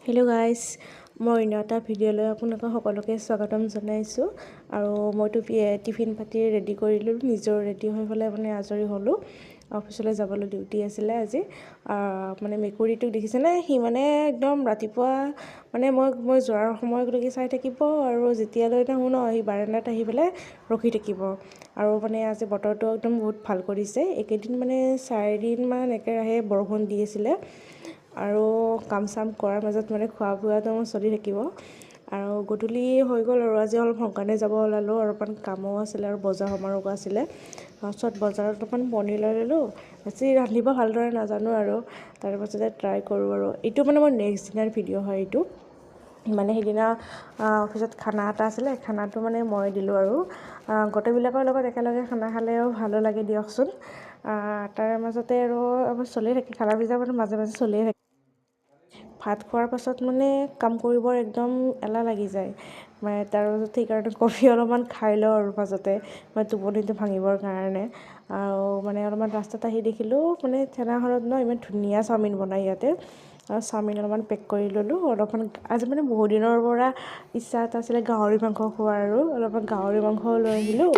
Hello' guys, মই অন্য এটা ভিডিঅ'লৈ আপোনালোকক সকলোকে স্বাগতম জনাইছোঁ। আৰু মইতো টিফিন পাতি ৰেডি কৰিলোঁ, নিজৰ ৰেডি হৈ পেলাই আজৰি হ'লোঁ। অফিচলৈ যাবলৈ ডিউটি আছিলে আজি। মানে মেকুৰীটোক দেখিছেনে, সি একদম ৰাতিপুৱা মই যোৱাৰ সময়লৈকে চাই থাকিব, আৰু যেতিয়ালৈ নাহোঁ ন সি বাৰান্দাত আহি পেলাই ৰখি থাকিব। আৰু আজি বতৰটো একদম বহুত ভাল কৰিছে। এইকেইদিন 4 দিনমান একেৰাহে বৰষুণ দি আছিলে, আৰু কাম চাম কৰাৰ মাজত খোৱা বোৱাটো চলি থাকিব। আৰু গধূলি হৈ গ'ল, আৰু আজি অলপ সোনকালে যাব ওলালোঁ, আৰু অকণমান কামো আছিলে, আৰু বজাৰ সমাৰো আছিলে। তাৰপিছত বজাৰত অকণমান পনীৰ লৈ ল'লোঁ। বেছি ৰান্ধিব ভালদৰে নাজানো, আৰু তাৰপাছতে ট্ৰাই কৰোঁ। আৰু এইটো মোৰ নেক্সট দিনাৰ ভিডিঅ' হয়। এইটো সেইদিনা অফিচত খানা এটা আছিলে, খানাটো মই দিলোঁ। আৰু গোটেইবিলাকৰ লগত একেলগে খানা খালেও ভালো লাগে দিয়কচোন। তাৰে মাজতে আৰু চলিয়ে থাকে, খানা পিজা মাজে মাজে চলিয়ে থাকে। ভাত খোৱাৰ পাছত কাম কৰিবৰ একদম এলাহ লাগি যায়। তাৰ মাজত সেইকাৰণে কফি অলপমান খাই লওঁ, আৰু মাজতে টোপনিটো ভাঙিবৰ কাৰণে। আৰু অলপমান ৰাস্তাত আহি দেখিলোঁ ঠেলাখনত ইমান ধুনীয়া চাওমিন বনায় ইয়াতে। আৰু চাওমিন অলপমান পেক কৰি ল'লোঁ। অলপমান আজি বহুত দিনৰ পৰা ইচ্ছা এটা আছিলে গাহৰি মাংস খোৱাৰ, আৰু অলপমান গাহৰি মাংসও লৈ আহিলোঁ।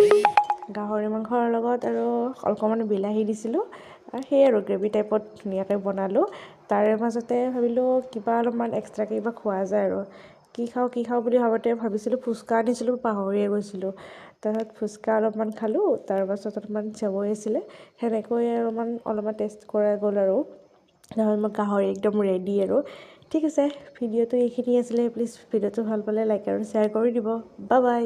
গাহৰি মাংসৰ লগত আৰু অকণমান বিলাহী দিছিলোঁ, সেই আৰু গ্ৰেভি টাইপত ধুনীয়াকৈ বনালোঁ। তাৰে মাজতে ভাবিলোঁ কিবা অলপমান এক্সট্ৰাকৈ কিবা খোৱা যায়। আৰু কি খাওঁ বুলি ভাবিছিলোঁ ফুচকা আনিছিলোঁ, পাহৰিয়ে গৈছিলোঁ। তাৰপিছত ফুচকা অলপমান খালোঁ, তাৰপাছত অলপমান চেৱৈ আছিলে, সেনেকৈ অলপমান টেষ্ট কৰা গ'ল। আৰু তাৰপিছত গাহৰি একদম ৰেডি। আৰু ঠিক আছে, ভিডিঅ'টো এইখিনি আছিলে। প্লিজ ভিডিঅ'টো ভাল পালে লাইক আৰু শ্বেয়াৰ কৰি দিব। Bye bye.